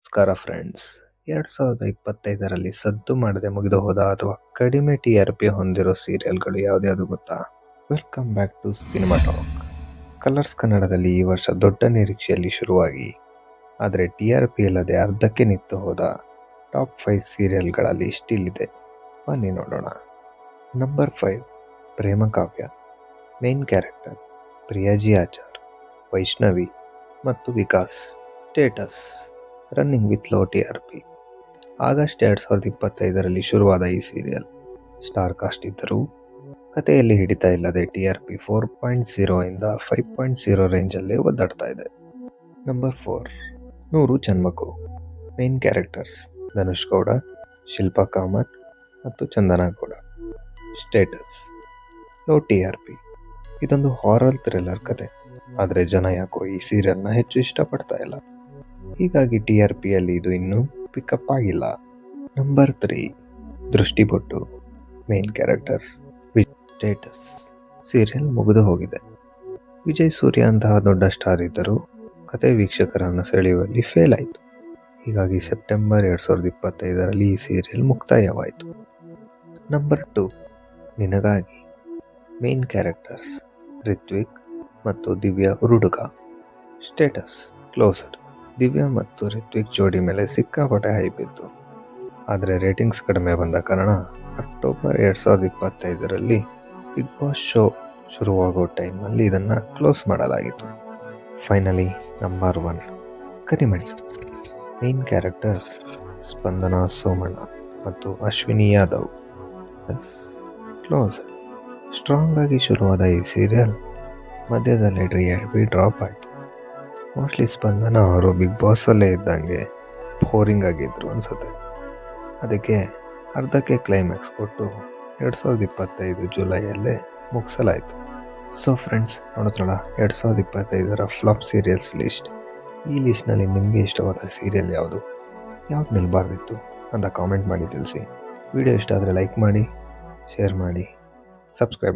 ನಮಸ್ಕಾರ ಫ್ರೆಂಡ್ಸ್. 2025ರಲ್ಲಿ ಸದ್ದು ಮಾಡದೆ ಮುಗಿದು ಹೋದ ಅಥವಾ ಕಡಿಮೆ TRP ಹೊಂದಿರೋ ಸೀರಿಯಲ್ಗಳು ಯಾವ್ದ್ಯಾವ್ದು ಗೊತ್ತಾ? Welcome back to cinema talk. Colors ಕನ್ನಡದಲ್ಲಿ ಈ ವರ್ಷ ದೊಡ್ಡ ನಿರೀಕ್ಷೆಯಲ್ಲಿ ಶುರುವಾಗಿ ಆದರೆ TRP ಇಲ್ಲದೆ ಅರ್ಧಕ್ಕೆ ನಿಂತು ಹೋದ ಟಾಪ್ 5 ಸೀರಿಯಲ್ಗಳ ಲಿಸ್ಟ್ ಇಲ್ಲಿದೆ, ಬನ್ನಿ ನೋಡೋಣ. Number 5, Premakavya. Main character Priyaji Achar, Vaishnavi ಮತ್ತು Vikas. Status running with low TRP. August 2025ರಲ್ಲಿ ಶುರುವಾದ ಈ ಸೀರಿಯಲ್ ಸ್ಟಾರ್ ಕಾಸ್ಟ್ ಇದ್ದರೂ ಕಥೆಯಲ್ಲಿ ಹಿಡಿತ ಇಲ್ಲದೆ TRP 4.0 ಇಂದ 5.0 ರೇಂಜಲ್ಲೇ ಒದ್ದಾಡ್ತಾ ಇದೆ. ನಂಬರ್ 4, ನೂರು ಜನ್ಮಕ್ಕೂ. ಮೇನ್ ಕ್ಯಾರೆಕ್ಟರ್ಸ್ ಧನುಷ್ ಗೌಡ, ಶಿಲ್ಪಾ ಕಾಮತ್ ಮತ್ತು Chandana Gowda. Status low TRP. ಇದೊಂದು ಹಾರರ್ ಥ್ರಿಲ್ಲರ್ ಕತೆ, ಆದರೆ ಜನ ಯಾಕೋ ಈ ಸೀರಿಯಲ್ನ ಹೆಚ್ಚು ಇಷ್ಟಪಡ್ತಾ ಇಲ್ಲ, ಹೀಗಾಗಿ TRPಯಲ್ಲಿ ಇದು ಇನ್ನೂ ಪಿಕಪ್ ಆಗಿಲ್ಲ. Number 3, Drishtibottu. Main characters status serial ಮುಗಿದು ಹೋಗಿದೆ. ವಿಜಯ್ ಸೂರ್ಯ ಅಂತಹ ದೊಡ್ಡ ಸ್ಟಾರ್ ಇದ್ದರೂ ಕತೆ ವೀಕ್ಷಕರನ್ನು ಸೆಳೆಯುವಲ್ಲಿ ಫೇಲ್ ಆಯಿತು, ಹೀಗಾಗಿ ಸೆಪ್ಟೆಂಬರ್ 2025ರಲ್ಲಿ ಈ ಸೀರಿಯಲ್ ಮುಕ್ತಾಯವಾಯಿತು. ನಂಬರ್ 2, ನಿನಗಾಗಿ. ಮೇನ್ ಕ್ಯಾರೆಕ್ಟರ್ಸ್ ರಿತ್ವಿಕ್ ಮತ್ತು ದಿವ್ಯಾ ಉರುಡುಗ. Status closed. ದಿವ್ಯಾ ಮತ್ತು ರಿತ್ವಿಕ್ ಜೋಡಿ ಮೇಲೆ ಸಿಕ್ಕಾಪಟ್ಟೆ ಹೈಪ್ ಇತ್ತು, ಆದರೆ ರೇಟಿಂಗ್ಸ್ ಕಡಿಮೆ ಬಂದ ಕಾರಣ ಅಕ್ಟೋಬರ್ 2025ರಲ್ಲಿ ಬಿಗ್ ಬಾಸ್ ಶೋ ಶುರುವಾಗೋ ಟೈಮಲ್ಲಿ ಇದನ್ನು ಕ್ಲೋಸ್ ಮಾಡಲಾಗಿತ್ತು. Finally number 1, ಕರಿಮಣಿ. ಮೇನ್ ಕ್ಯಾರೆಕ್ಟರ್ಸ್ ಸ್ಪಂದನಾ ಸೋಮಣ್ಣ ಮತ್ತು ಅಶ್ವಿನಿ ಯಾದವ್. ಕ್ಲೋಸ್. ಸ್ಟ್ರಾಂಗ್ ಆಗಿ ಶುರುವಾದ ಈ ಸೀರಿಯಲ್ ಮಧ್ಯದಲ್ಲಿ TRP ಡ್ರಾಪ್ ಆಯಿತು. ಮೋಸ್ಟ್ಲಿ ಸ್ಪಂದನ ಅವರು ಬಿಗ್ ಬಾಸಲ್ಲೇ ಇದ್ದಂಗೆ ಬೋರಿಂಗ್ ಆಗಿದ್ರು ಅನ್ಸುತ್ತೆ, ಅದಕ್ಕೆ ಅರ್ಧಕ್ಕೆ ಕ್ಲೈಮ್ಯಾಕ್ಸ್ ಕೊಟ್ಟು 2025 ಜುಲೈಯಲ್ಲೇ ಮುಗಿಸಲಾಯಿತು. ಸೊ ಫ್ರೆಂಡ್ಸ್, ನೋಡಿದ್ರಲ್ಲ 2025ರ ಫ್ಲಾಪ್ ಸೀರಿಯಲ್ಸ್ ಲಿಸ್ಟ್. ಈ ಲಿಸ್ಟ್ನಲ್ಲಿ ನಿಮಗೆ ಇಷ್ಟವಾದ ಸೀರಿಯಲ್ ಯಾವುದು ನಿಲ್ಬಾರ್ದಿತ್ತು ಅಂತ ಕಾಮೆಂಟ್ ಮಾಡಿ ತಿಳಿಸಿ. ವಿಡಿಯೋ ಇಷ್ಟ ಆದರೆ ಲೈಕ್ ಮಾಡಿ, ಶೇರ್ ಮಾಡಿ, ಸಬ್ಸ್ಕ್ರೈಬ್ ಮಾಡಿ.